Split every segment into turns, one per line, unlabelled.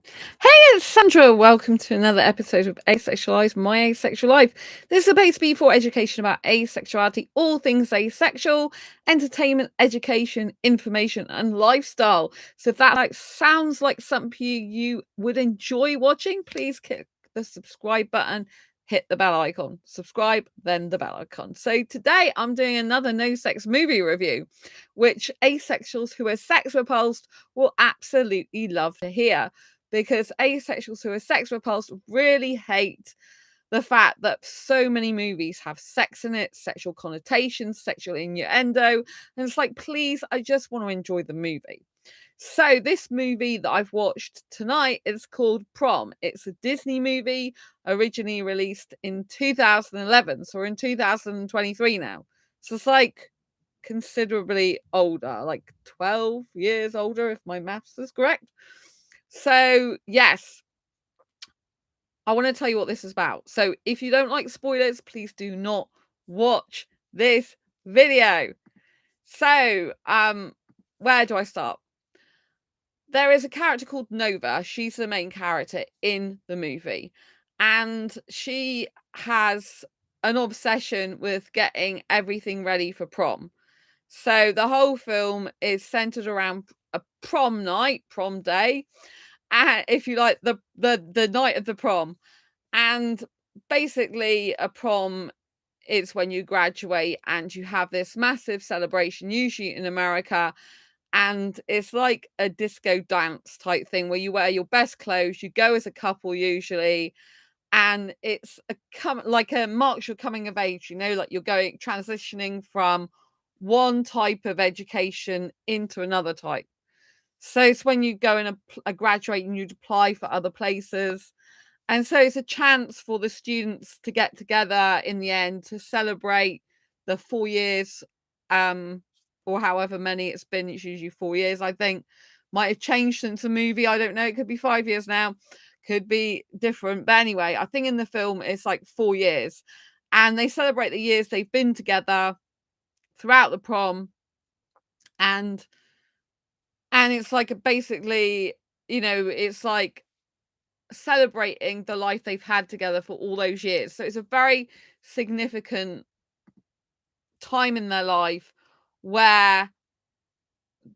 Hey, it's Sandra. Welcome to another episode of Asexualise, my asexual life. This is a place to be for education about asexuality, all things asexual, entertainment, education, information, and lifestyle. So if that sounds like something you would enjoy watching, please click the subscribe button, hit the bell icon, subscribe, then the bell icon. So today I'm doing another no sex movie review, which asexuals who are sex repulsed will absolutely love to hear, because asexuals who are sex repulsed really hate the fact that so many movies have sex in it, sexual connotations, sexual innuendo. And it's like, please, I just want to enjoy the movie. So, this movie that I've watched tonight is called Prom. It's a Disney movie originally released in 2011. So, we're in 2023 now. So, it's like considerably older, like 12 years older, if my maths is correct. So, yes, I want to tell you what this is about. So, if you don't like spoilers, please do not watch this video. So, where do I start? There is a character called Nova. She's the main character in the movie, and she has an obsession with getting everything ready for prom. So, the whole film is centered around a prom night, prom day, if you like, the night of the prom. And basically, a prom is when you graduate and you have this massive celebration, usually in America. And it's like a disco dance type thing where you wear your best clothes, you go as a couple usually, and it's like a marks your coming of age, like you're going transitioning from one type of education into another type. So it's when you go and graduate and you apply for other places. And so it's a chance for the students to get together in the end to celebrate the 4 years, or however many it's been. It's usually 4 years, I think. Might have changed since the movie. I don't know. It could be 5 years now. Could be different. But anyway, I think in the film it's like 4 years. And they celebrate the years they've been together throughout the prom. And it's like basically, it's like celebrating the life they've had together for all those years. So it's a very significant time in their life where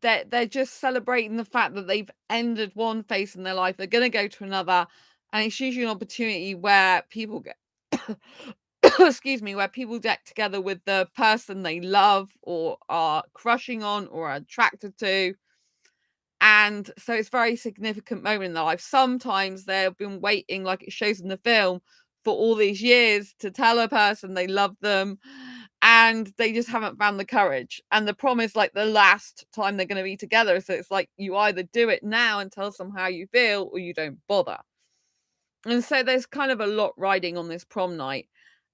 they're just celebrating the fact that they've ended one phase in their life. They're going to go to another, and it's usually an opportunity where people get excuse me, where people get together with the person they love or are crushing on or are attracted to. And so it's a very significant moment in their life. Sometimes they've been waiting, like it shows in the film, for all these years to tell a person they love them, and they just haven't found the courage. And the prom is like the last time they're going to be together. So it's like you either do it now and tell them how you feel, or you don't bother. And so there's kind of a lot riding on this prom night.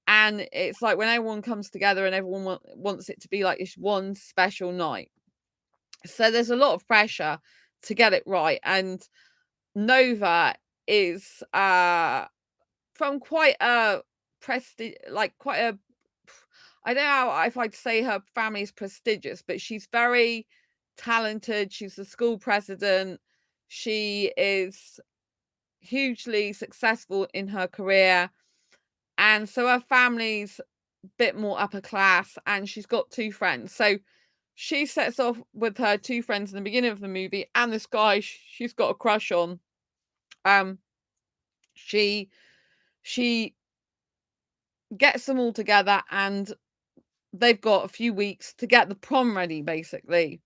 And it's like when everyone comes together and everyone wants it to be like this one special night. So there's a lot of pressure to get it right. And Nova is from quite a prestige, like quite a, I don't know if I'd say her family is prestigious, but she's very talented. She's the school president. She is hugely successful in her career. And so her family's a bit more upper class, and she's got two friends. So she sets off with her two friends in the beginning of the movie, and this guy she's got a crush on. Um, she she gets them all together, and they've got a few weeks to get the prom ready, basically.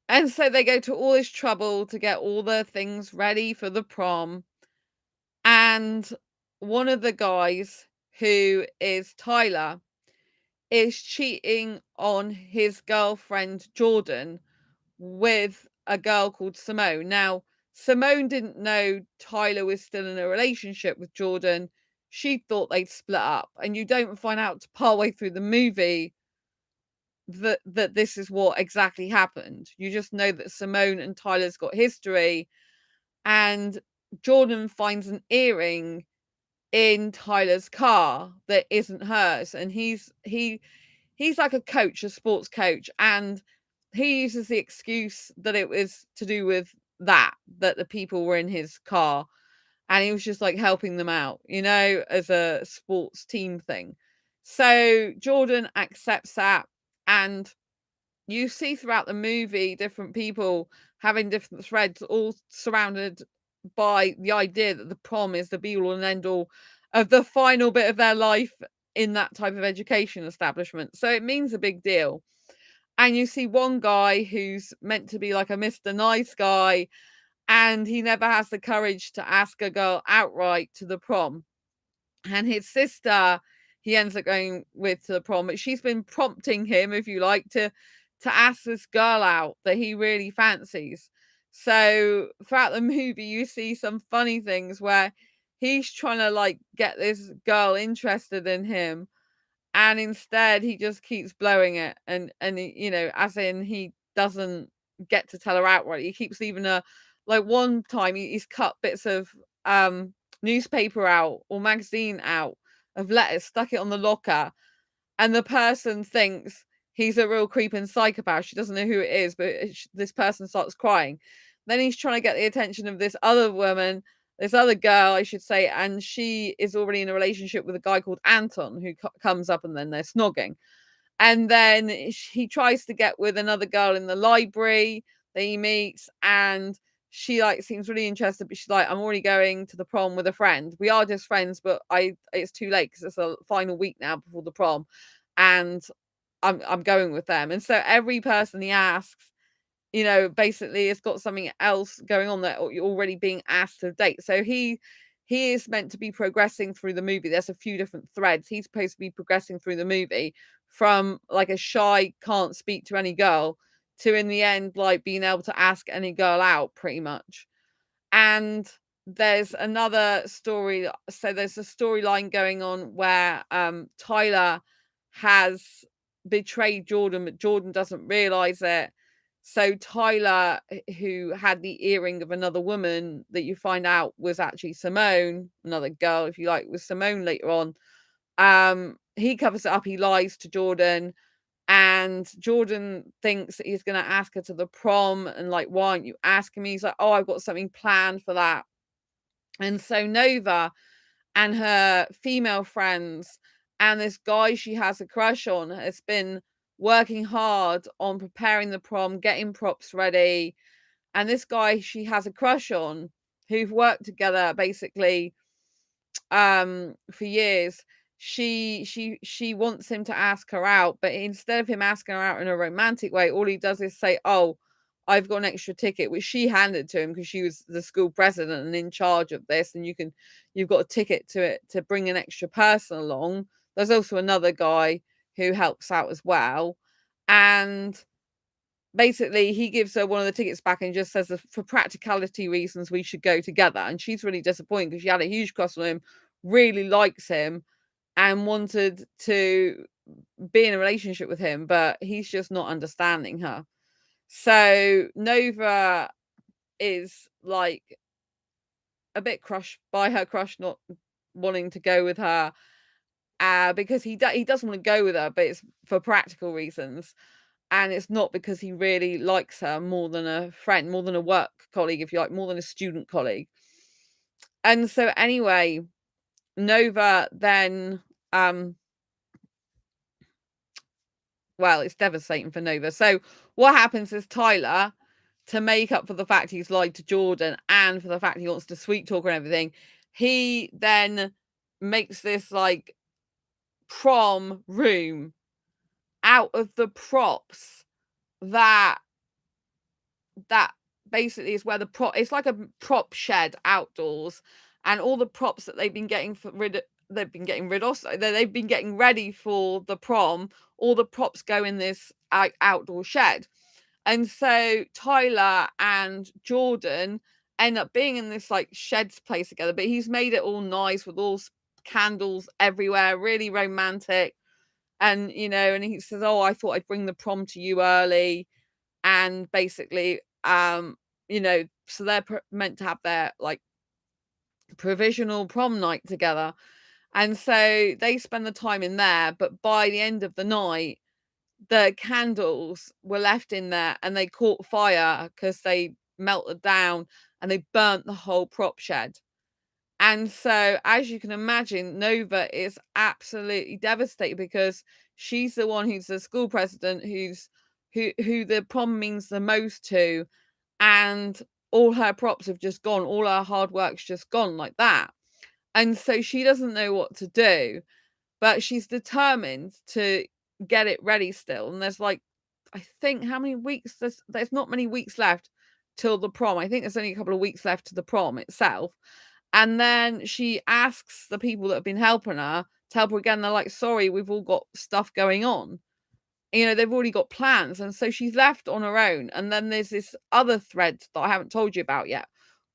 And so they go to all this trouble to get all the things ready for the prom. And one of the guys, who is Tyler, is cheating on his girlfriend Jordan with a girl called Simone. Now, Simone didn't know Tyler was still in a relationship with Jordan. She thought they'd split up, and you don't find out to partway through the movie that this is what exactly happened. You just know that Simone and Tyler's got history, and Jordan finds an earring in Tyler's car that isn't hers, and he's like a coach, a sports coach, and he uses the excuse that it was to do with that the people were in his car, and he was just like helping them out, as a sports team thing. So Jordan accepts that, and you see throughout the movie different people having different threads, all surrounded by the idea that the prom is the be all and end all of the final bit of their life in that type of education establishment. So it means a big deal. And you see one guy who's meant to be like a Mr. Nice guy, and he never has the courage to ask a girl outright to the prom. And his sister, he ends up going with to the prom, but she's been prompting him, if you like, to ask this girl out that he really fancies. So throughout the movie, you see some funny things where he's trying to like get this girl interested in him, and instead he just keeps blowing it, and as in he doesn't get to tell her outright. He keeps leaving her, like one time he's cut bits of newspaper out or magazine out of letters, stuck it on the locker, and the person thinks he's a real creeping psychopath. She doesn't know who it is, but this person starts crying. Then he's trying to get the attention of this other woman, this other girl, I should say, and she is already in a relationship with a guy called Anton, who comes up, and then they're snogging. And then he tries to get with another girl in the library that he meets, and she like seems really interested, but she's like, I'm already going to the prom with a friend. We are just friends, but it's too late because it's the final week now before the prom, and I'm going with them. And so every person he asks, basically it's got something else going on that you're already being asked to date. So he is meant to be progressing through the movie. There's a few different threads. He's supposed to be progressing through the movie from like a shy, can't speak to any girl, to in the end, like being able to ask any girl out pretty much. And there's another story. So there's a storyline going on where Tyler has betrayed Jordan, but Jordan doesn't realize it. So Tyler, who had the earring of another woman that you find out was actually Simone, another girl, if you like, was Simone later on. He covers it up. He lies to Jordan, and Jordan thinks that he's going to ask her to the prom, and like, why aren't you asking me? He's like, oh, I've got something planned for that. And so Nova and her female friends and this guy she has a crush on has been working hard on preparing the prom, getting props ready. And this guy she has a crush on, who've worked together basically for years, she wants him to ask her out, but instead of him asking her out in a romantic way, all he does is say, oh, I've got an extra ticket, which she handed to him because she was the school president and in charge of this, and you've got a ticket to it to bring an extra person along. There's also another guy who helps out as well, and basically he gives her one of the tickets back and just says that for practicality reasons we should go together. And she's really disappointed because she had a huge crush on him, really likes him, and wanted to be in a relationship with him, but he's just not understanding her. So Nova is like a bit crushed by her crush not wanting to go with her, because he doesn't want to go with her, but it's for practical reasons. And it's not because he really likes her more than a friend, more than a work colleague, if you like, more than a student colleague. And so anyway, Nova then, well, it's devastating for Nova. So what happens is Tyler, to make up for the fact he's lied to Jordan and for the fact he wants to sweet talk and everything, he then makes this like prom room out of the props that basically is where it's like a prop shed outdoors, and all the props that they've been getting rid of, so they've been getting ready for the prom, all the props go in this outdoor shed. And so Tyler and Jordan end up being in this like sheds place together, but he's made it all nice with all candles everywhere, really romantic. And and he says, oh, I thought I'd bring the prom to you early. And basically, so they're meant to have their like provisional prom night together, and so they spend the time in there. But by the end of the night, the candles were left in there and they caught fire because they melted down and they burnt the whole prop shed. And so, as you can imagine, Nova is absolutely devastated because she's the one who's the school president, who the prom means the most to, and all her props have just gone, all her hard work's just gone like that. And so she doesn't know what to do, but she's determined to get it ready still. And there's like, I think how many weeks? There's not many weeks left till the prom. I think there's only a couple of weeks left to the prom itself. And then she asks the people that have been helping her to help her again. They're like, sorry, we've all got stuff going on. You know, they've already got plans. And so she's left on her own. And then there's this other thread that I haven't told you about yet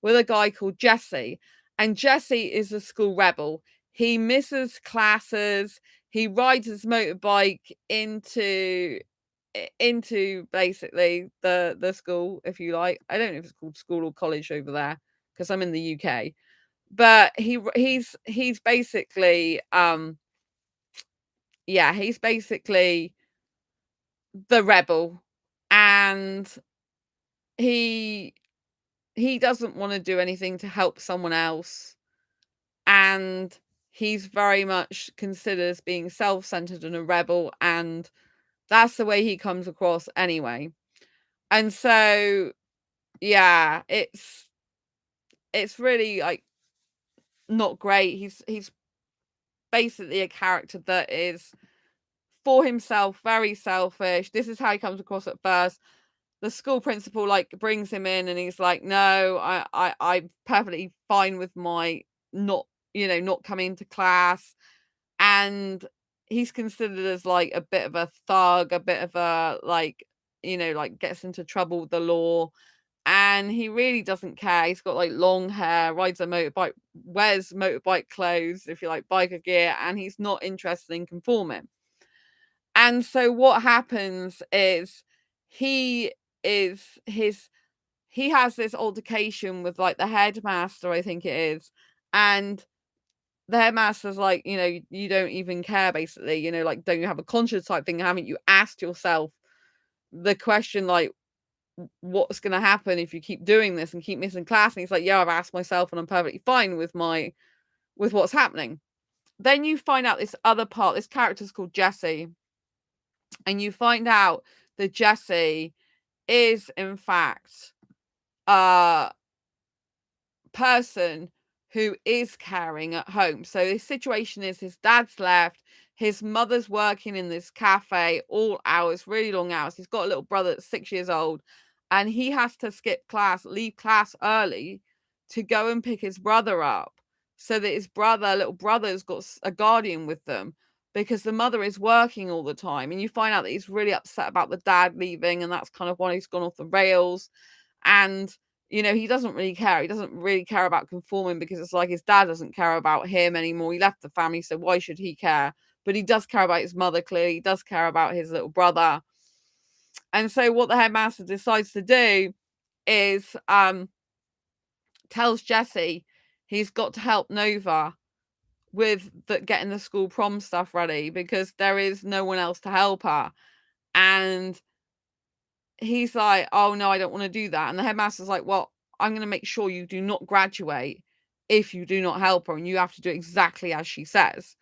with a guy called Jesse. And Jesse is a school rebel. He misses classes. He rides his motorbike into basically the school, if you like. I don't know if it's called school or college over there because I'm in the UK. But he's basically he's basically the rebel, and he doesn't want to do anything to help someone else, and he's very much considered as being self-centered and a rebel, and that's the way he comes across anyway. And so yeah, it's really like not great. He's basically a character that is for himself, very selfish. This is how he comes across at first. The school principal like brings him in and he's like, no, I'm perfectly fine with my not coming to class. And he's considered as like a bit of a thug, a bit of a like gets into trouble with the law. And he really doesn't care. He's got like long hair, rides a motorbike, wears motorbike clothes, if you like, biker gear, and he's not interested in conforming. And so what happens is he is his he has this altercation with like the headmaster, I think it is. And the headmaster's like, you don't even care, basically, like, don't you have a conscience type thing? Haven't you asked yourself the question, like, what's going to happen if you keep doing this and keep missing class? And he's like, yeah, I've asked myself and I'm perfectly fine with what's happening. Then you find out this other part. This character's called Jesse. And you find out that Jesse is, in fact, a person who is caring at home. So the situation is his dad's left, his mother's working in this cafe all hours, really long hours. He's got a little brother that's 6 years old, and he has to skip class, leave class early to go and pick his brother up so that his little brother's got a guardian with them, because the mother is working all the time. And you find out that he's really upset about the dad leaving, and that's kind of why he's gone off the rails. And he doesn't really care. He doesn't really care about conforming because it's like his dad doesn't care about him anymore. He left the family, so why should he care? But he does care about his mother, clearly. He does care about his little brother. And so what the headmaster decides to do is tells Jesse he's got to help Nova with getting the school prom stuff ready because there is no one else to help her. And he's like, oh no, I don't want to do that. And the headmaster's like, well, I'm going to make sure you do not graduate if you do not help her, and you have to do exactly as she says.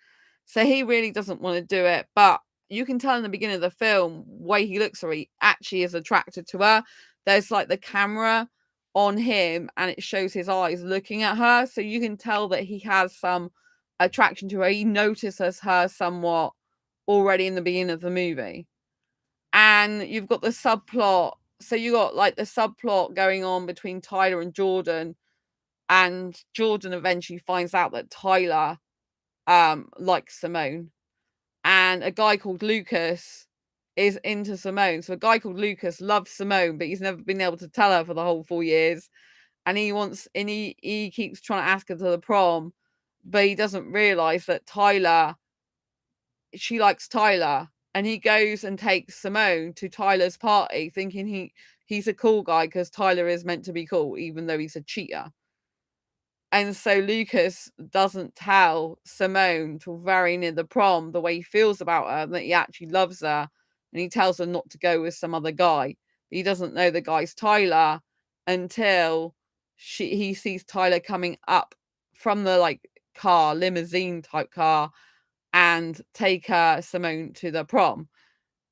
So he really doesn't want to do it, but you can tell in the beginning of the film, way he looks at her, he actually is attracted to her. There's like the camera on him and it shows his eyes looking at her, so you can tell that he has some attraction to her. He notices her somewhat already in the beginning of the movie. And you've got the subplot. So you got like the subplot going on between Tyler and Jordan eventually finds out that Tyler likes Simone, and a guy called Lucas is into Simone. So a guy called Lucas loves Simone, but he's never been able to tell her for the whole 4 years, and he keeps trying to ask her to the prom, but he doesn't realize that she likes Tyler, and he goes and takes Simone to Tyler's party thinking he's a cool guy because Tyler is meant to be cool even though he's a cheater. And so Lucas doesn't tell Simone till very near the prom the way he feels about her, that he actually loves her, and he tells her not to go with some other guy. He doesn't know the guy's Tyler, until he sees Tyler coming up from the like car, limousine type car, and take Simone to the prom.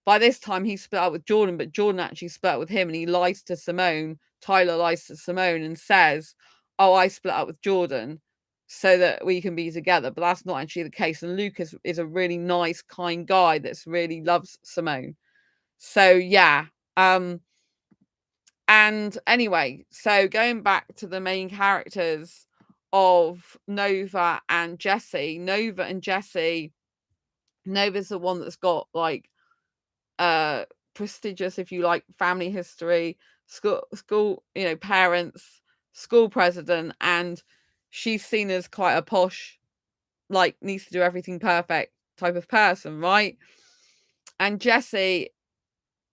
By this time, he split up with Jordan, but Jordan actually split up with him, and he lies to Simone. Tyler lies to Simone and says, "Oh, I split up with Jordan so that we can be together." But that's not actually the case. And Lucas is a really nice, kind guy that's really loves Simone. So yeah. And anyway, so going back to the main characters of Nova and Jesse, Nova's the one that's got like prestigious, if you like, family history, school, parents, school president, and she's seen as quite a posh, like needs to do everything perfect type of person, right? And Jesse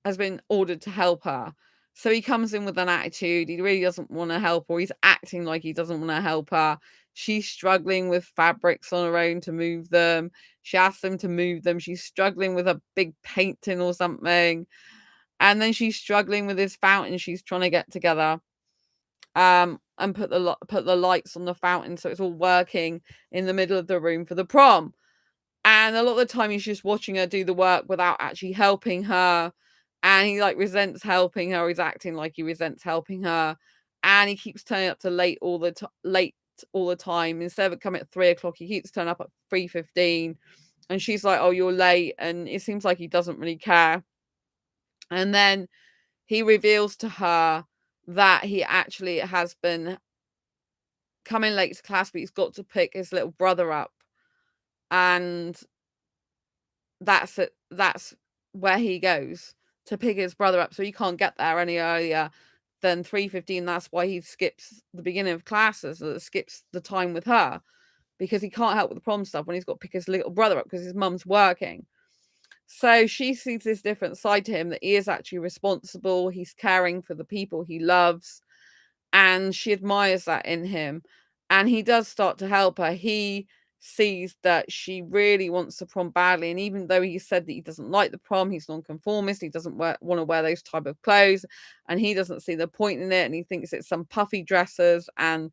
has been ordered to help her. So he comes in with an attitude. He really doesn't want to help her. He's acting like he doesn't want to help her. She's struggling with fabrics on her own to move them. She asks him to move them. She's struggling with a big painting or something. And then she's struggling with this fountain she's trying to get together. And put the lights on the fountain so it's all working in the middle of the room for the prom. And a lot of the time he's just watching her do the work without actually helping her. And he like resents helping her. He's acting like he resents helping her. And he keeps turning up to late all the time. Instead of coming at 3:00, he keeps turning up at 3:15. And she's like, "Oh, you're late." And it seems like he doesn't really care. And then he reveals to her that he actually has been coming late to class, but he's got to pick his little brother up. And that's it. That's where he goes to pick his brother up. So he can't get there any earlier than 3:15. That's why he skips the beginning of classes, so it skips the time with her, because he can't help with the prom stuff when he's got to pick his little brother up because his mum's working. So she sees this different side to him, that he is actually responsible. He's caring for the people he loves, and she admires that in him. And he does start to help her. He sees that she really wants the prom badly, and even though he said that he doesn't like the prom, he's nonconformist, he doesn't want to wear those type of clothes, and he doesn't see the point in it, and he thinks it's some puffy dresses and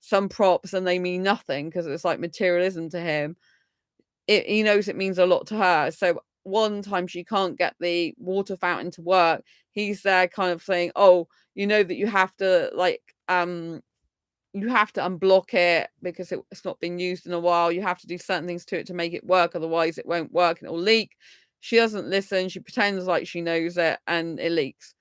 some props, and they mean nothing because it's like materialism to him. He knows it means a lot to her. So one time she can't get the water fountain to work, he's there kind of saying, "Oh, you know that you have to unblock it because it's not been used in a while. You have to do certain things to it to make it work, otherwise it won't work and it'll leak." She doesn't listen. She pretends like she knows it, and it leaks.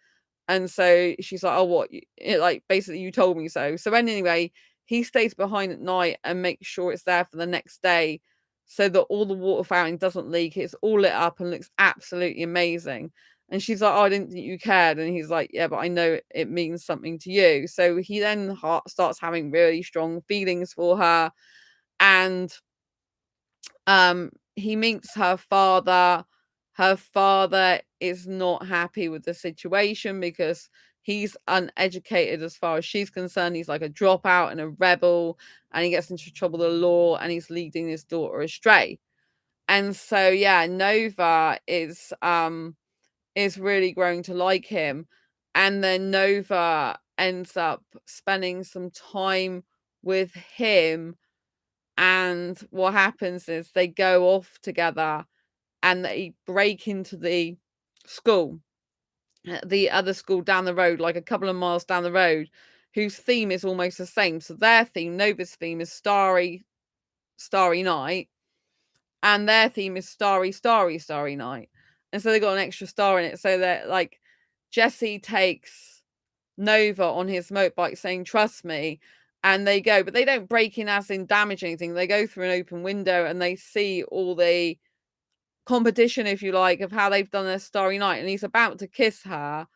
And so she's like, "Oh, what? Like, basically, you told me so." So anyway, he stays behind at night and makes sure it's there for the next day, so that all the water fountain doesn't leak. It's all lit up and looks absolutely amazing. And she's like, "Oh, I didn't think you cared." And he's like, "Yeah, but I know it means something to you." So he then starts having really strong feelings for her. And he meets her father. Her father is not happy with the situation because he's uneducated as far as she's concerned. He's like a dropout and a rebel, and he gets into trouble with the law, and he's leading his daughter astray. And so yeah, Nova is really growing to like him. And then Nova ends up spending some time with him, and what happens is they go off together and they break into the school, the other school down the road, like a couple of miles down the road, whose theme is almost the same. So their theme, Nova's theme, is Starry Night, and their theme is Starry Night. And so they got an extra star in it. So that like Jesse takes Nova on his motorbike saying, "Trust me." And they go, but they don't break in as in damage anything. They go through an open window and they see all the competition, if you like, of how they've done their Starry Night. And he's about to kiss her.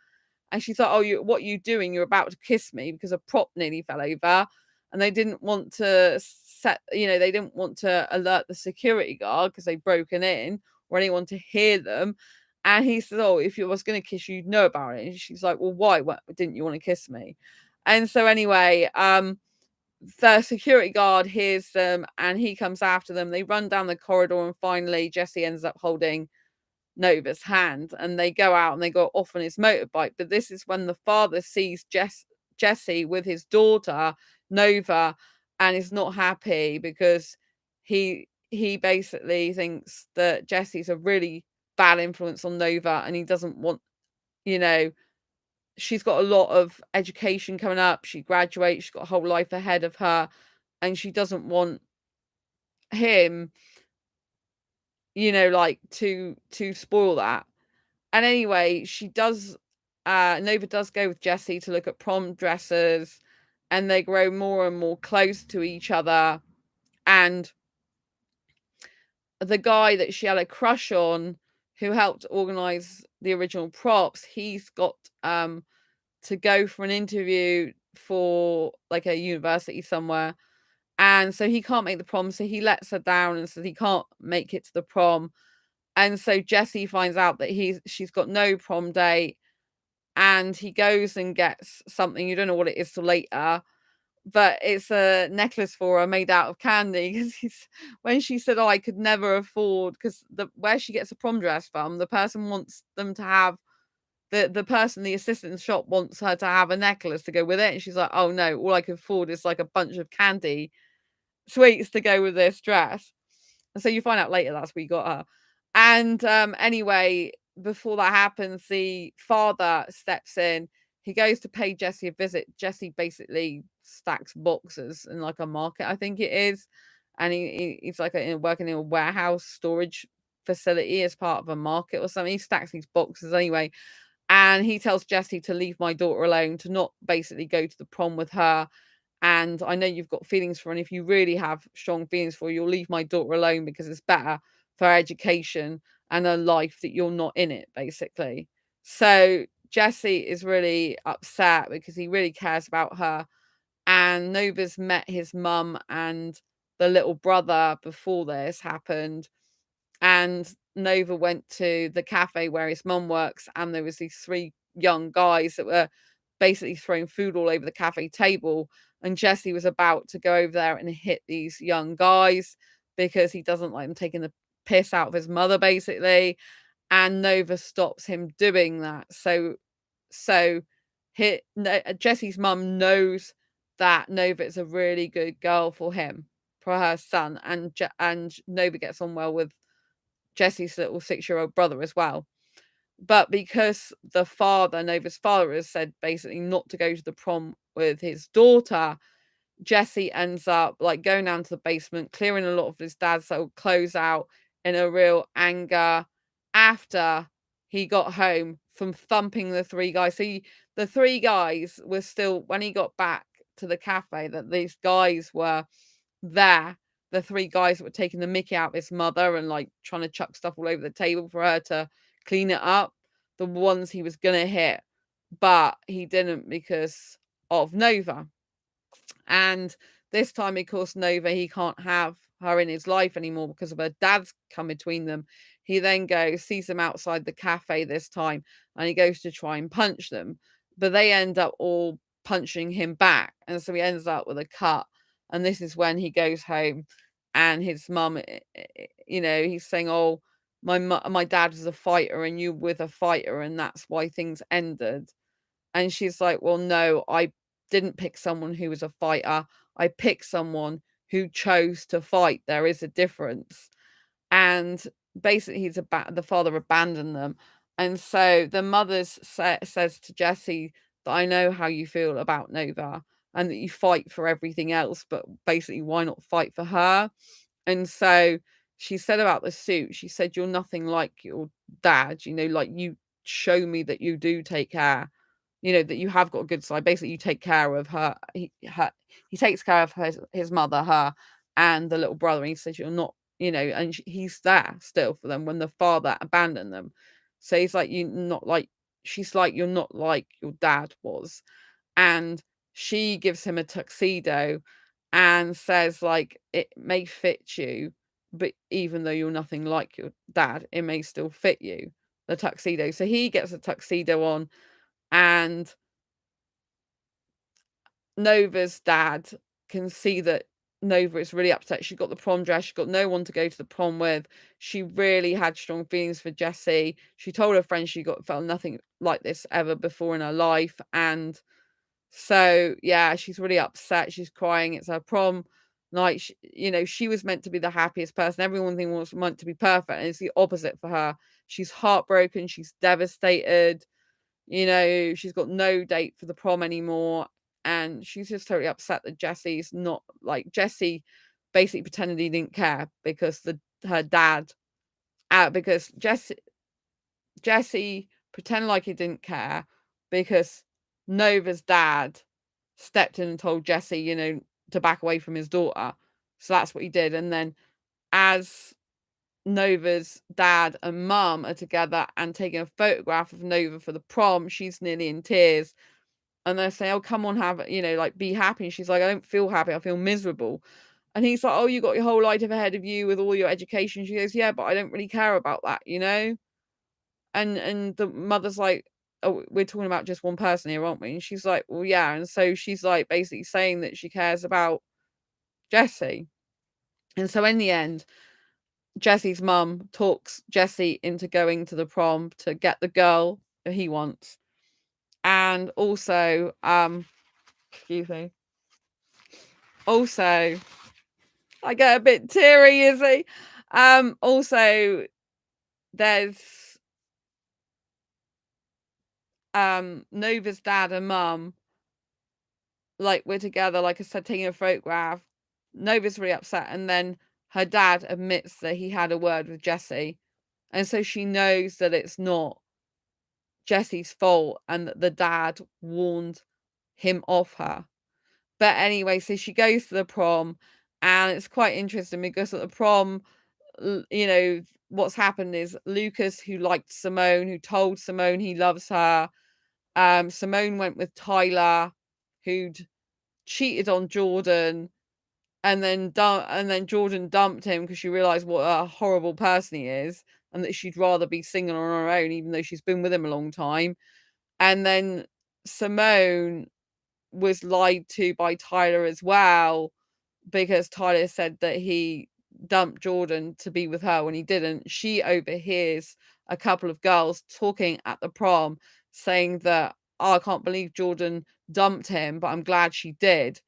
And she's like, "Oh, what are you doing? You're about to kiss me," because a prop nearly fell over. And they didn't want to they didn't want to alert the security guard because they'd broken in, or anyone to hear them. And he said, "Oh, if you was going to kiss you, you'd know about it." And she's like, "Well, why? What, didn't you want to kiss me?" And so anyway, the security guard hears them and he comes after them. They run down the corridor, and finally Jesse ends up holding Nova's hand, and they go out and they go off on his motorbike. But this is when the father sees Jesse with his daughter Nova, and is not happy because he basically thinks that Jesse's a really bad influence on Nova, and he doesn't want, you know, she's got a lot of education coming up. She graduates, she's got a whole life ahead of her, and she doesn't want him, like to spoil that. And anyway, she does Nova does go with Jesse to look at prom dresses, and they grow more and more close to each other. And the guy that she had a crush on, who helped organize the original props, he's got to go for an interview for like a university somewhere, and so he can't make the prom, so he lets her down and says he can't make it to the prom. And so Jesse finds out that she's got no prom date, and he goes and gets something, you don't know what it is till later, but it's a necklace for her made out of candy, because when she said, "Oh, I could never afford," because where she gets a prom dress from, the person wants them to have the assistant in the shop wants her to have a necklace to go with it, and she's like, "Oh no, all I can afford is like a bunch of candy sweets to go with this dress." And so you find out later that's what you got her. And anyway, before that happens, the father steps in. He goes to pay Jesse a visit. Jesse basically stacks boxes in like a market, I think it is. And he's like working in a warehouse storage facility as part of a market or something. He stacks these boxes anyway. And he tells Jesse to leave my daughter alone, to not basically go to the prom with her. And I know you've got feelings for her, and if you really have strong feelings for her, you'll leave my daughter alone, because it's better for her education and her life that you're not in it, basically. So Jesse is really upset because he really cares about her. And Nova's met his mum and the little brother before this happened. And Nova went to the cafe where his mum works, and there was these three young guys that were basically throwing food all over the cafe table. And Jesse was about to go over there and hit these young guys because he doesn't like them taking the piss out of his mother, basically. And Nova stops him doing that. So Jesse's mum knows that Nova is a really good girl for him, for her son, and Nova gets on well with Jesse's little 6-year-old brother as well. But because Nova's father, has said basically not to go to the prom with his daughter, Jesse ends up like going down to the basement, clearing a lot of his dad's old clothes out in a real anger after he got home from thumping the three guys. So the three guys were still, when he got back to the cafe, that these guys were there. The three guys that were taking the mickey out of his mother and like trying to chuck stuff all over the table for her to clean it up. The ones he was gonna hit, but he didn't because of Nova. And this time, of course, Nova, he can't have her in his life anymore because of her dad's come between them. He then sees them outside the cafe this time, and he goes to try and punch them, but they end up all punching him back. And so he ends up with a cut. And this is when he goes home, and his mum, he's saying, "Oh, my dad was a fighter, and you with a fighter, and that's why things ended." And she's like, "Well, no, I didn't pick someone who was a fighter. I picked someone who chose to fight. There is a difference." And basically, the father abandoned them. And so the mother says to Jesse that, "I know how you feel about Nova, and that you fight for everything else, but basically, why not fight for her?" And so she said about the suit, she said, "You're nothing like your dad, like you show me that you do take care, that you have got a good side. Basically, you take care of her. He takes care of his mother, her, and the little brother. And he says, you're not, and he's there still for them when the father abandoned them. So he's like, you're not like, she's like, you're not like your dad was." And she gives him a tuxedo and says, like, it may fit you, but even though you're nothing like your dad, it may still fit you, the tuxedo. So he gets a tuxedo on, and Nova's dad can see that Nova is really upset. She got the prom dress. She got no one to go to the prom with. She really had strong feelings for Jesse. She told her friends she felt nothing like this ever before in her life. And So yeah, she's really upset. She's crying. It's her prom night. She was meant to be the happiest person. Everyone was meant to be perfect, and it's the opposite for her. She's heartbroken. She's devastated. She's got no date for the prom anymore, and she's just totally upset that Jesse's not like Jesse. Basically, pretended he didn't care because her dad, because Jesse pretended like he didn't care because Nova's dad stepped in and told Jesse, to back away from his daughter. So that's what he did. And then as Nova's dad and mum are together and taking a photograph of Nova for the prom, she's nearly in tears. And they say, "Oh, come on, be happy." And she's like, "I don't feel happy. I feel miserable." And he's like, "Oh, you got your whole life ahead of you with all your education." She goes, "Yeah, but I don't really care about that." And the mother's like, "Oh, we're talking about just one person here, aren't we?" And she's like, "Well, yeah." And so she's like basically saying that she cares about Jesse. And so in the end, Jesse's mum talks Jesse into going to the prom to get the girl that he wants. And also, excuse me. Also, I get a bit teary, Izzy. Also, there's Nova's dad and mum, like, we're together, like I said, taking a photograph. Nova's really upset, and then her dad admits that he had a word with Jesse, and so she knows that it's not Jesse's fault and that the dad warned him off her. But anyway, so she goes to the prom, and it's quite interesting because at the prom, what's happened is Lucas, who liked Simone, who told Simone he loves her, Simone went with Tyler, who'd cheated on Jordan, and then Jordan dumped him because she realized what a horrible person he is, and that she'd rather be single on her own, even though she's been with him a long time. And then Simone was lied to by Tyler as well, because Tyler said that he dumped Jordan to be with her when he didn't. She overhears a couple of girls talking at the prom saying that, "Oh, I can't believe Jordan dumped him, but I'm glad she did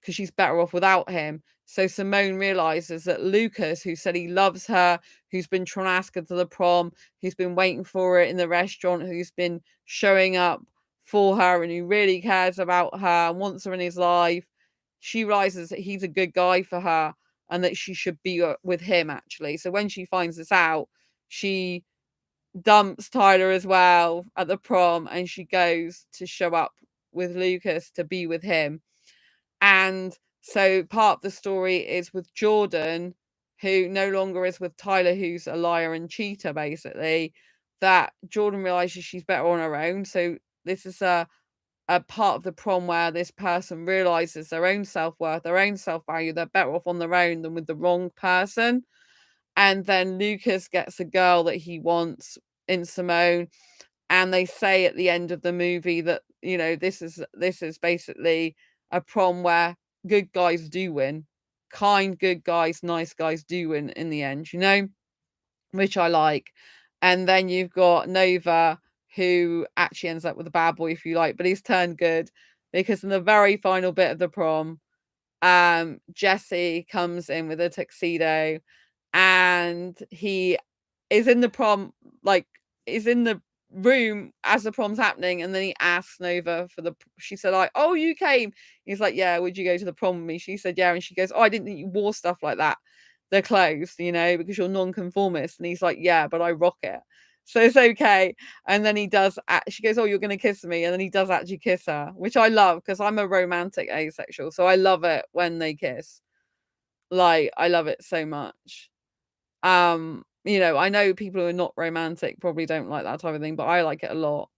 because she's better off without him." So Simone realizes that Lucas, who said he loves her, who's been trying to ask her to the prom, who's been waiting for her in the restaurant, who's been showing up for her, and who really cares about her and wants her in his life, she realizes that he's a good guy for her and that she should be with him, actually. So when she finds this out, she dumps Tyler as well at the prom, and she goes to show up with Lucas to be with him. And so part of the story is with Jordan, who no longer is with Tyler, who's a liar and cheater, basically, that Jordan realizes she's better on her own. So this is a part of the prom where this person realizes their own self-worth, their own self-value. They're better off on their own than with the wrong person. And then Lucas gets a girl that he wants in Simone. And they say at the end of the movie that, this is basically a prom where good guys do win. Kind, good guys, nice guys do win in the end, which I like. And then you've got Nova, who actually ends up with a bad boy, if you like, but he's turned good because in the very final bit of the prom, Jesse comes in with a tuxedo, and he is in the prom, like, is in the room as the prom's happening, and then he asks Nova she said, like, "Oh, you came?" He's like, "Yeah, would you go to the prom with me?" She said, "Yeah." And she goes, "Oh, I didn't think you wore stuff like that, the clothes, because you're non-conformist." And he's like, "Yeah, but I rock it, so it's okay." And then he does she goes, "Oh, you're gonna kiss me?" And then he does actually kiss her, which I love because I'm a romantic asexual, so I love it when they kiss. Like, I love it so much. I know people who are not romantic probably don't like that type of thing, but I like it a lot.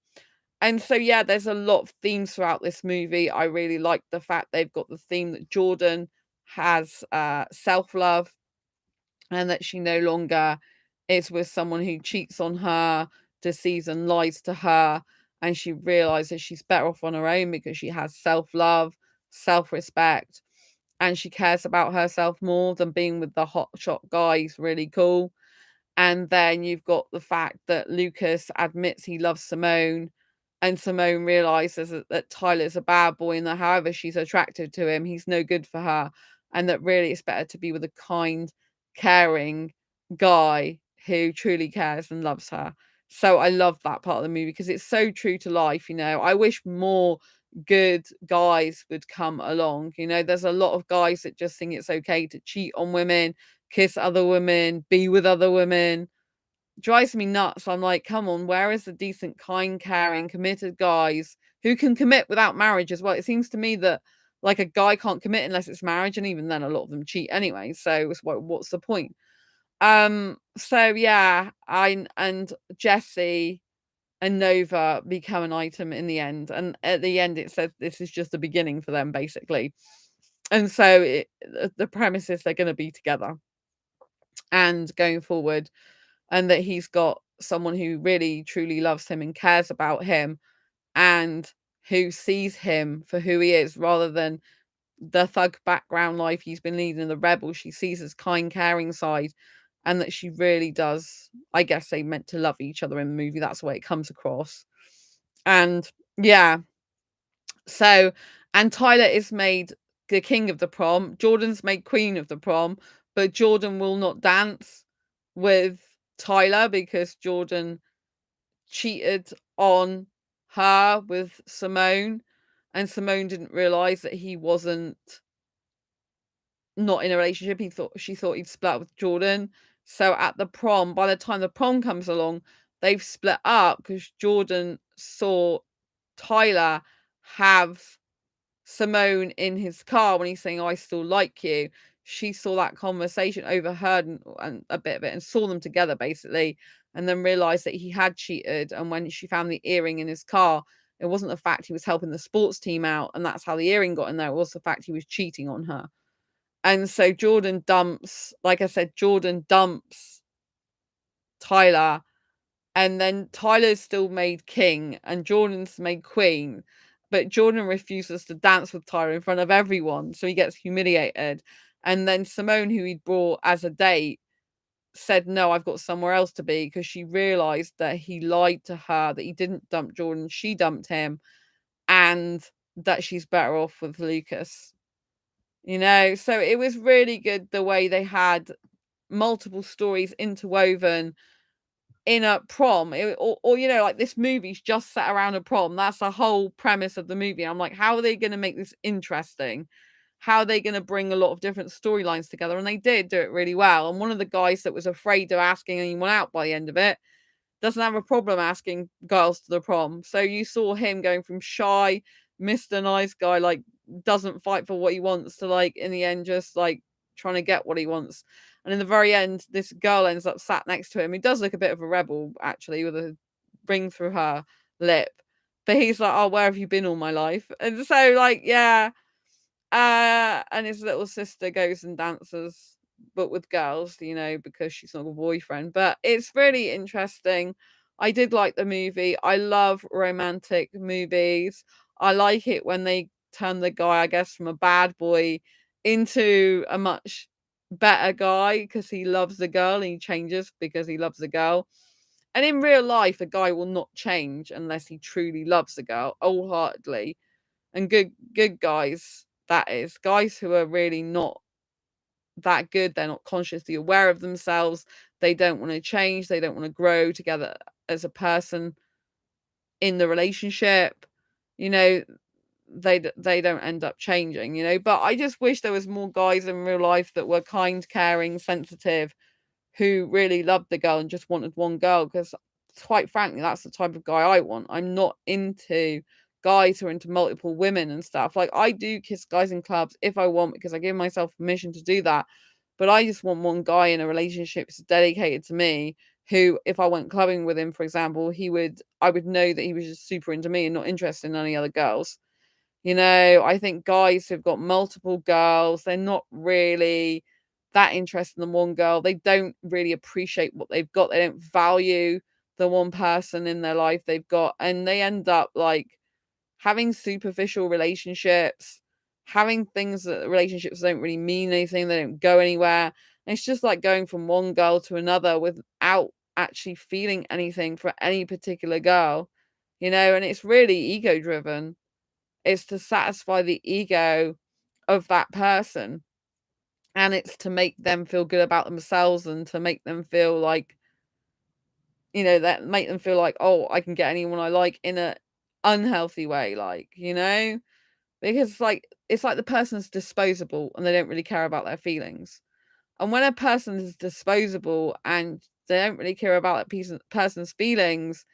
And so, yeah, there's a lot of themes throughout this movie. I really like the fact they've got the theme that Jordan has self-love, and that she no longer is with someone who cheats on her, deceives and lies to her, and she realizes she's better off on her own because she has self-love, self-respect, and she cares about herself more than being with the hotshot guy. He's really cool. And then you've got the fact that Lucas admits he loves Simone, and Simone realizes that Tyler's a bad boy and that however she's attracted to him, he's no good for her. And that really it's better to be with a kind, caring guy who truly cares and loves her. So I love that part of the movie because it's so true to life. I wish more good guys would come along. There's a lot of guys that just think it's okay to cheat on women, kiss other women, be with other women. Drives me nuts. I'm like, come on, where is the decent, kind, caring, committed guys who can commit without marriage as well? It seems to me that like a guy can't commit unless it's marriage, and even then a lot of them cheat anyway. So it's what's the point? So yeah, I and Jesse and Nova become an item in the end. And at the end it says this is just the beginning for them, basically. And so the premise is they're gonna be together and going forward, and that he's got someone who really truly loves him and cares about him and who sees him for who he is rather than the thug background life he's been leading, the rebel. She sees his kind, caring side, and that she really does. I guess they meant to love each other in the movie. That's the way it comes across. And yeah, so and Tyler is made the king of the prom. Jordan's made queen of the prom, but Jordan will not dance with Tyler because Jordan cheated on her with Simone, and Simone didn't realize that he wasn't not in a relationship. She thought he'd split up with Jordan. So at the prom, by the time the prom comes along, they've split up because Jordan saw Tyler have Simone in his car when he's saying, "Oh, I still like you." She saw that conversation, overheard and a bit of it, and saw them together basically, and then realized that he had cheated. And when she found the earring in his car, it wasn't the fact he was helping the sports team out, and that's how the earring got in there. It was the fact he was cheating on her. And so Jordan dumps, like I said, Jordan dumps Tyler, and then Tyler's still made king and Jordan's made queen, but Jordan refuses to dance with Tyler in front of everyone, so he gets humiliated. And then Simone, who he'd brought as a date, said, "No, I've got somewhere else to be," because she realized that he lied to her, that he didn't dump Jordan, she dumped him, and that she's better off with Lucas. So it was really good the way they had multiple stories interwoven in a prom, or like this movie's just set around a prom. That's the whole premise of the movie. I'm like, how are they going to make this interesting? How are they going to bring a lot of different storylines together? And they did do it really well. And one of the guys that was afraid of asking anyone out by the end of it doesn't have a problem asking girls to the prom. So you saw him going from shy, Mr. Nice Guy, like doesn't fight for what he wants, to like in the end just like trying to get what he wants. And in the very end, this girl ends up sat next to him. He does look a bit of a rebel, actually, with a ring through her lip. But he's like, "Oh, where have you been all my life?" And so, like, yeah. And his little sister goes and dances, but with girls, because she's not a boyfriend. But it's really interesting. I did like the movie. I love romantic movies. I like it when they turn the guy, I guess, from a bad boy into a much better guy because he loves the girl, and he changes because he loves the girl. And in real life, a guy will not change unless he truly loves the girl wholeheartedly. And good guys, that is, guys who are really not that good, they're not consciously aware of themselves, they don't want to change, they don't want to grow together as a person in the relationship, you know they don't end up changing. But I just wish there was more guys in real life that were kind, caring, sensitive, who really loved the girl and just wanted one girl, because quite frankly, that's the type of guy I want. I'm not into guys who are into multiple women and stuff. Like, I do kiss guys in clubs if I want, because I give myself permission to do that. But I just want one guy in a relationship who's dedicated to me, who, if I went clubbing with him, for example, I would know that he was just super into me and not interested in any other girls. I think guys who've got multiple girls, they're not really that interested in one girl. They don't really appreciate what they've got. They don't value the one person in their life they've got. And they end up like having superficial relationships, having things that relationships don't really mean anything. They don't go anywhere. And it's just like going from one girl to another without actually feeling anything for any particular girl. and it's really ego driven. It's to satisfy the ego of that person, and it's to make them feel good about themselves and to make them feel like, that make them feel like, oh, I can get anyone I like in a unhealthy way, like, because it's like the person's disposable and they don't really care about their feelings. And when a person is disposable and they don't really care about that person's feelings,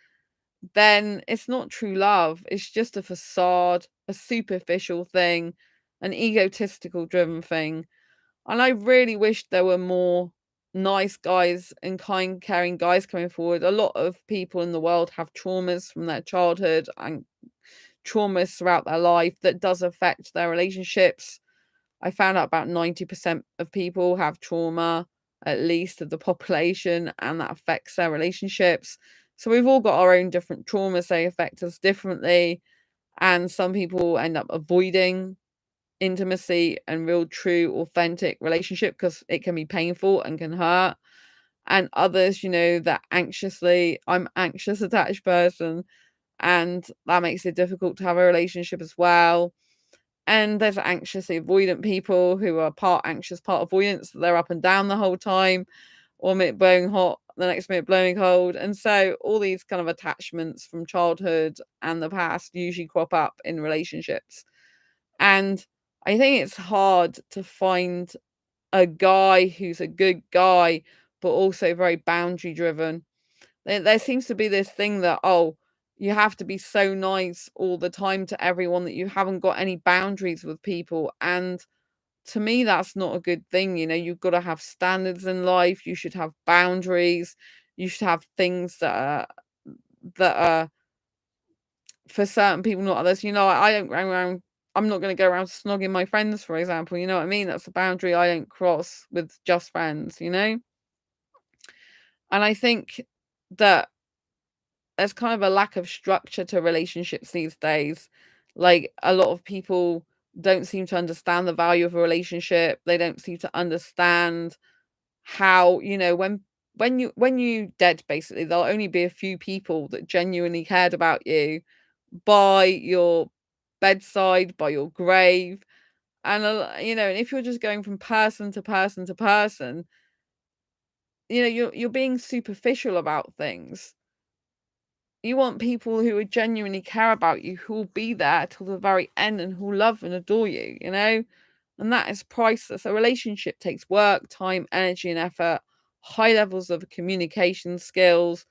then it's not true love. It's just a facade, a superficial thing, an egotistical driven thing. And I really wish there were more nice guys and kind, caring guys coming forward. A lot of people in the world have traumas from their childhood and traumas throughout their life that does affect their relationships. I found out about 90% of people have trauma, at least of the population, and that affects their relationships. So we've all got our own different traumas. They affect us differently. And some people end up avoiding intimacy and real, true, authentic relationship because it can be painful and can hurt. And others, that I'm anxious attached person, and that makes it difficult to have a relationship as well. And there's anxiously avoidant people who are part anxious, part avoidant. So they're up and down the whole time, 1 minute blowing hot, the next minute blowing cold. And so all these kind of attachments from childhood and the past usually crop up in relationships. And I think it's hard to find a guy who's a good guy, but also very boundary driven. There seems to be this thing that, oh, you have to be so nice all the time to everyone that you haven't got any boundaries with people. And to me, that's not a good thing. You've got to have standards in life. You should have boundaries. You should have things that are for certain people, not others. I don't go around. I'm not going to go around snogging my friends, for example. You know what I mean? That's a boundary I don't cross with just friends. And I think that there's kind of a lack of structure to relationships these days. Like, a lot of people don't seem to understand the value of a relationship. They don't seem to understand how, when you dead, basically, there'll only be a few people that genuinely cared about you by your bedside, by your grave. And and if you're just going from person to person to person, you're being superficial about things. You want people who would genuinely care about you, who will be there till the very end and who love and adore you. And that is priceless. A relationship takes work, time, energy, and effort, high levels of communication skills,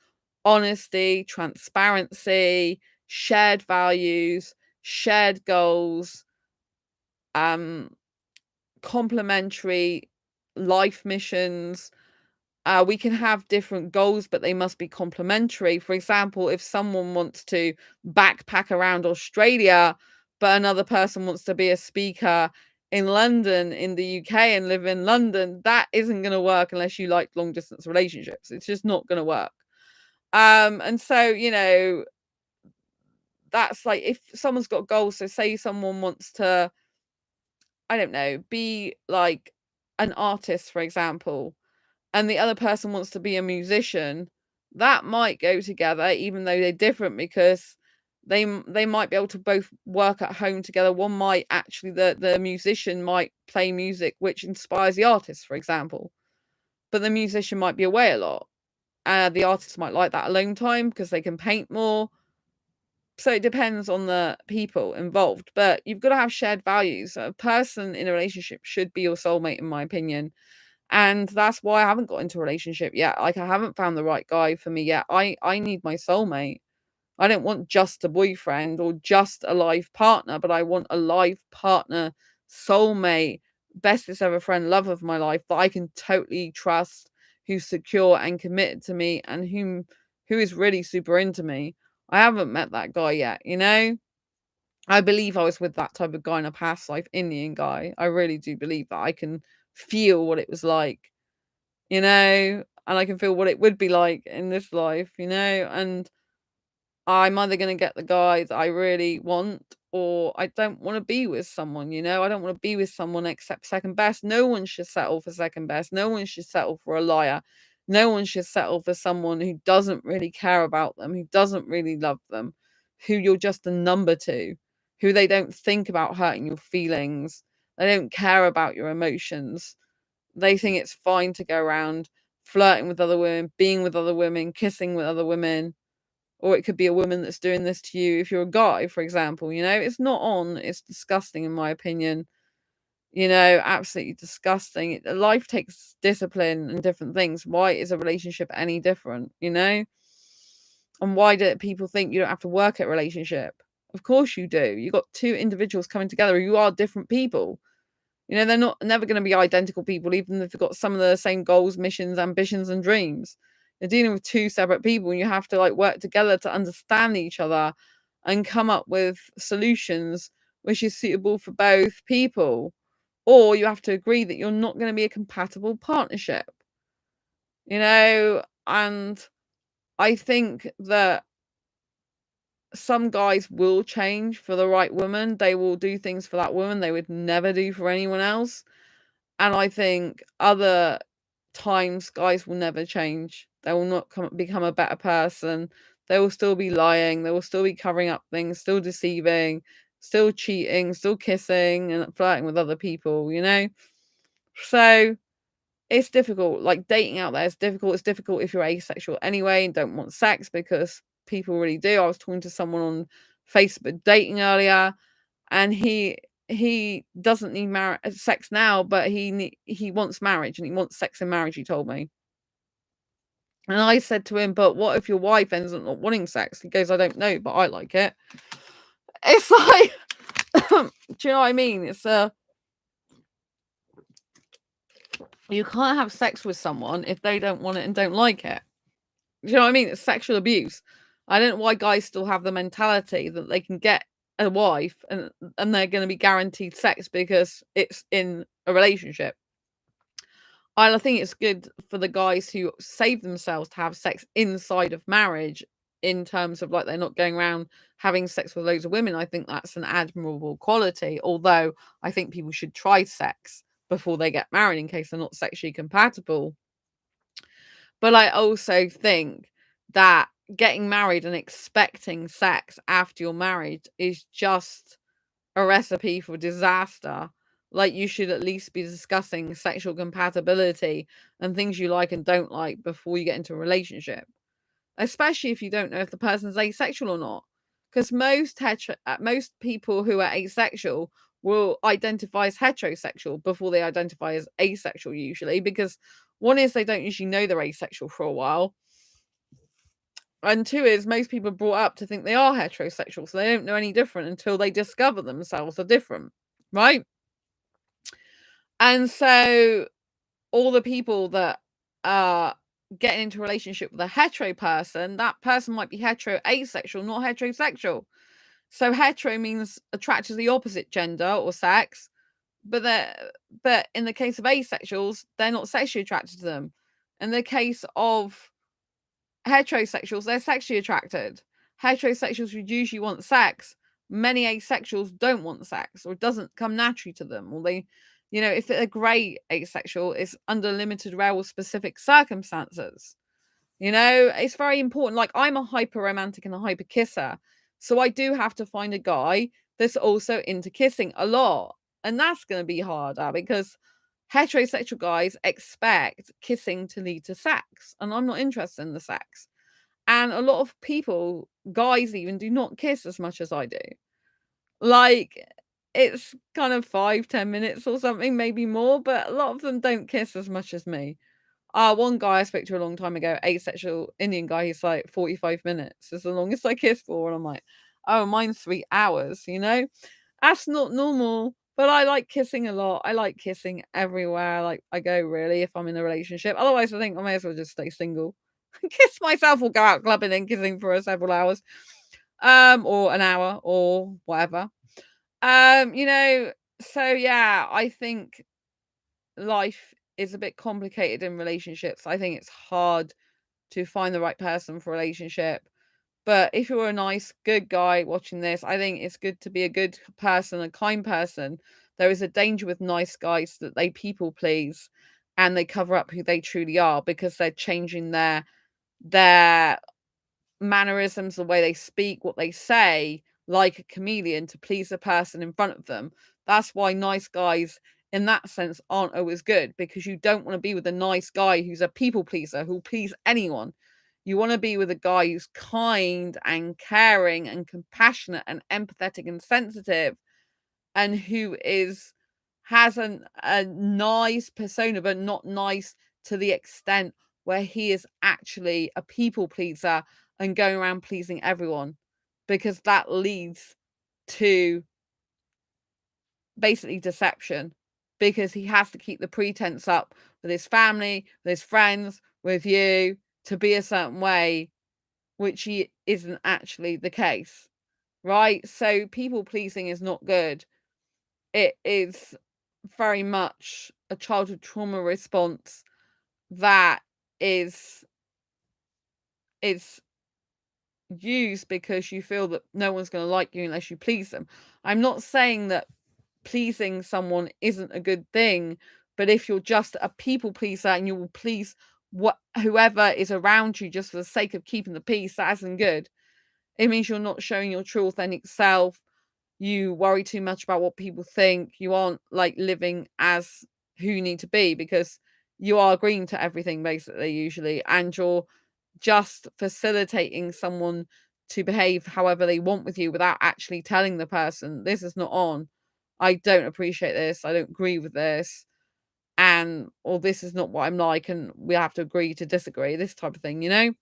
honesty, transparency, shared values, shared goals, um, complementary life missions. We can have different goals, but they must be complementary. For example, if someone wants to backpack around Australia, but another person wants to be a speaker in London, in the UK, and live in London, that isn't going to work unless you like long distance relationships. It's just not going to work. And so, that's like, if someone's got goals, so say someone wants to, I don't know, be like an artist, for example, and the other person wants to be a musician, that might go together, even though they're different, because they might be able to both work at home together. One might actually, the musician might play music which inspires the artist, for example, but the musician might be away a lot. The artist might like that alone time because they can paint more. So it depends on the people involved, but you've got to have shared values. A person in a relationship should be your soulmate, in my opinion. And that's why I haven't got into a relationship yet. Like, I haven't found the right guy for me yet. I need my soulmate. I don't want just a boyfriend or just a life partner, but I want a life partner, soulmate, bestest ever friend, love of my life that I can totally trust, who's secure and committed to me, and who is really super into me. I haven't met that guy yet. I believe I was with that type of guy in a past life, Indian guy. I really do believe that I can feel what it was like, and I can feel what it would be like in this life, and I'm either going to get the guy that I really want, or I don't want to be with someone. I don't want to be with someone except second best. No one should settle for second best. No one should settle for a liar. No one should settle for someone who doesn't really care about them, who doesn't really love them, who you're just a number to, who they don't think about hurting your feelings. They don't care about your emotions. They think it's fine to go around flirting with other women, being with other women, kissing with other women. Or it could be a woman that's doing this to you if you're a guy, for example. It's not on. It's disgusting, in my opinion. Absolutely disgusting. Life takes discipline and different things. Why is a relationship any different? And why do people think you don't have to work at a relationship? Of course you do. You've got two individuals coming together. You are different people. They're never going to be identical people, even if they've got some of the same goals, missions, ambitions, and dreams. You're dealing with two separate people, and you have to work together to understand each other and come up with solutions which is suitable for both people. Or you have to agree that you're not going to be a compatible partnership. And I think that some guys will change for the right woman. They will do things for that woman they would never do for anyone else. And I think other times guys will never change. They will not become a better person. They will still be lying. They will still be covering up things, still deceiving, still cheating, still kissing and flirting with other people. So it's difficult. Dating out there is difficult. It's difficult if you're asexual anyway and don't want sex, because people really do. I was talking to someone on Facebook dating earlier, and he doesn't need sex now, but he wants marriage, and he wants sex in marriage, he told me. And I said to him, but what if your wife ends up not wanting sex? He goes, I don't know, but I like it. It's like, do you know what I mean? It's you can't have sex with someone if they don't want it and don't like it. Do you know what I mean? It's sexual abuse. I don't know why guys still have the mentality that they can get a wife and they're going to be guaranteed sex because it's in a relationship. I think it's good for the guys who save themselves to have sex inside of marriage, in terms of they're not going around having sex with loads of women. I think that's an admirable quality, although I think people should try sex before they get married in case they're not sexually compatible. But I also think that getting married and expecting sex after you're married is just a recipe for disaster. You should at least be discussing sexual compatibility and things you like and don't like before you get into a relationship, especially if you don't know if the person's asexual or not. Because most people who are asexual will identify as heterosexual before they identify as asexual, usually, because one is they don't usually know they're asexual for a while, and two is most people are brought up to think they are heterosexual, so they don't know any different until they discover themselves are different, right? And so all the people that are getting into a relationship with a hetero person, that person might be hetero asexual, not heterosexual. So hetero means attracted to the opposite gender or sex, but in the case of asexuals, they're not sexually attracted to them. In the case of heterosexuals, they're sexually attracted. Heterosexuals would usually want sex. Many asexuals don't want sex, or it doesn't come naturally to them, or they, if they're great asexual, it's under limited, rare, or specific circumstances. It's very important. I'm a hyper romantic and a hyper kisser, so I do have to find a guy that's also into kissing a lot, and that's going to be harder because heterosexual guys expect kissing to lead to sex, and I'm not interested in the sex. And a lot of people, guys even, do not kiss as much as I do. It's kind of 5-10 minutes or something, maybe more, but a lot of them don't kiss as much as me. One guy I spoke to a long time ago, asexual Indian guy, he's 45 minutes is the longest I kiss for, and I'm like, oh, mine's 3 hours. That's not normal. But I like kissing a lot. I like kissing everywhere I go, really, if I'm in a relationship. Otherwise, I think I may as well just stay single. Kiss myself or go out clubbing and kissing for several hours. Or an hour or whatever. So yeah, I think life is a bit complicated in relationships. I think it's hard to find the right person for a relationship. But if you're a nice, good guy watching this, I think it's good to be a good person, a kind person. There is a danger with nice guys that they people please and they cover up who they truly are because they're changing their mannerisms, the way they speak, what they say, like a chameleon to please the person in front of them. That's why nice guys in that sense aren't always good, because you don't want to be with a nice guy who's a people pleaser who'll please anyone. You want to be with a guy who's kind and caring and compassionate and empathetic and sensitive, and who has a nice persona, but not nice to the extent where he is actually a people pleaser and going around pleasing everyone, because that leads to basically deception, because he has to keep the pretense up with his family, with his friends, with you, to be a certain way, which he isn't actually the case, right? So people pleasing is not good. It is very much a childhood trauma response that is used because you feel that no one's going to like you unless you please them. I'm not saying that pleasing someone isn't a good thing, but if you're just a people pleaser and you will please whoever is around you just for the sake of keeping the peace, that isn't good. It means you're not showing your true authentic self. You worry too much about what people think. You aren't like living as who you need to be, because you are agreeing to everything basically usually, and you're just facilitating someone to behave however they want with you without actually telling the person, this is not on. I don't appreciate this. I don't agree with this. And or this is not what I'm like, and we have to agree to disagree, this type of thing, you know?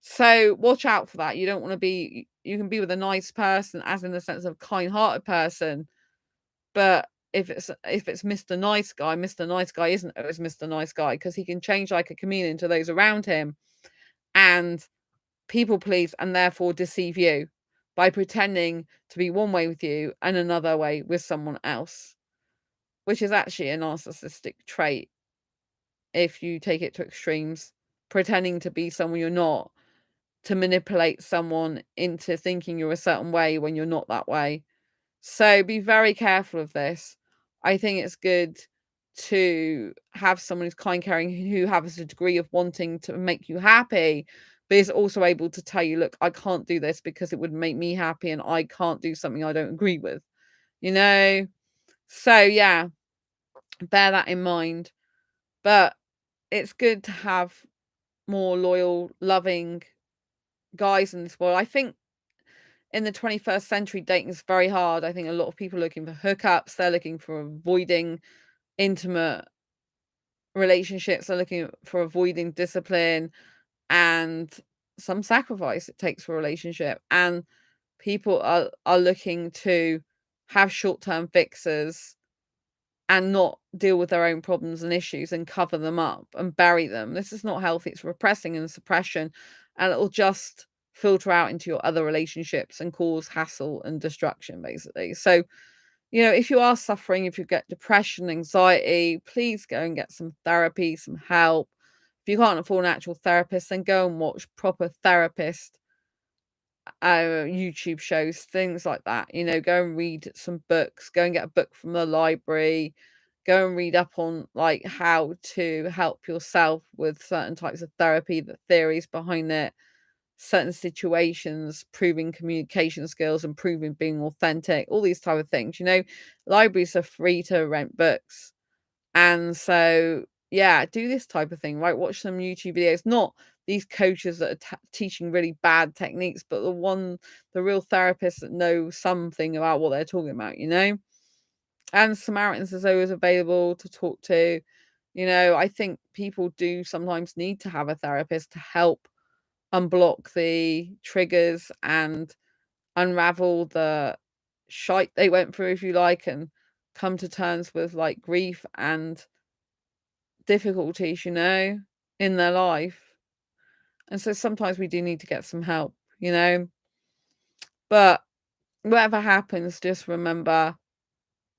So watch out for that. You don't want to be, you can be with a nice person, as in the sense of kind-hearted person, but if it's Mr. Nice Guy isn't always Mr. Nice Guy, because he can change like a chameleon to those around him and people please, and therefore deceive you by pretending to be one way with you and another way with someone else, which is actually a narcissistic trait if you take it to extremes, pretending to be someone you're not, to manipulate someone into thinking you're a certain way when you're not that way. So be very careful of this. I think it's good to have someone who's kind, caring, who has a degree of wanting to make you happy, but is also able to tell you, look, I can't do this because it would make me happy, and I can't do something I don't agree with, you know? So yeah, bear that in mind. But it's good to have more loyal, loving guys in this world. I think in the 21st century, dating is very hard. I think a lot of people are looking for hookups. They're looking for avoiding intimate relationships. They're looking for avoiding discipline and some sacrifice it takes for a relationship. And people are looking to have short-term fixes and not deal with their own problems and issues and cover them up and bury them. This is not healthy. It's repressing and suppression, and it'll just filter out into your other relationships and cause hassle and destruction, basically. So, if you are suffering, if you get depression, anxiety, please go and get some therapy, some help. If you can't afford an actual therapist, then go and watch proper therapist YouTube shows, things like that. Go and read some books, go and get a book from the library, go and read up on like how to help yourself with certain types of therapy, the theories behind it, certain situations, proving communication skills, improving being authentic, all these type of things. Libraries are free to rent books. And so, yeah, do this type of thing, right? Watch some YouTube videos, not these coaches that are teaching really bad techniques, but the real therapists that know something about what they're talking about, And Samaritans is always available to talk to. I think people do sometimes need to have a therapist to help unblock the triggers and unravel the shite they went through, if you like, and come to terms with like grief and difficulties, in their life. And so sometimes we do need to get some help, But whatever happens, just remember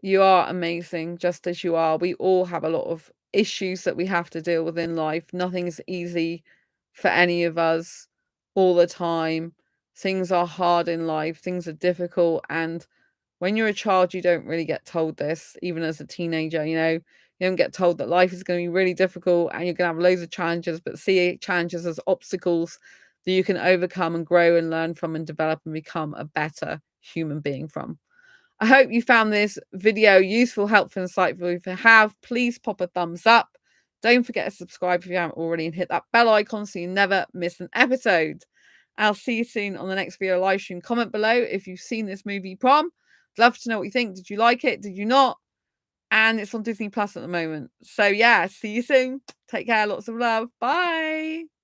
you are amazing just as you are. We all have a lot of issues that we have to deal with in life. Nothing is easy for any of us all the time. Things are hard in life, things are difficult. And when you're a child, you don't really get told this, even as a teenager, you don't get told that life is going to be really difficult and you're going to have loads of challenges, but see challenges as obstacles that you can overcome and grow and learn from and develop and become a better human being from. I hope you found this video useful, helpful, insightful. If you have, please pop a thumbs up. Don't forget to subscribe if you haven't already and hit that bell icon so you never miss an episode. I'll see you soon on the next video live stream. Comment below if you've seen this movie Prom. I'd love to know what you think. Did you like it? Did you not? And it's on Disney Plus at the moment. So yeah, see you soon. Take care. Lots of love. Bye.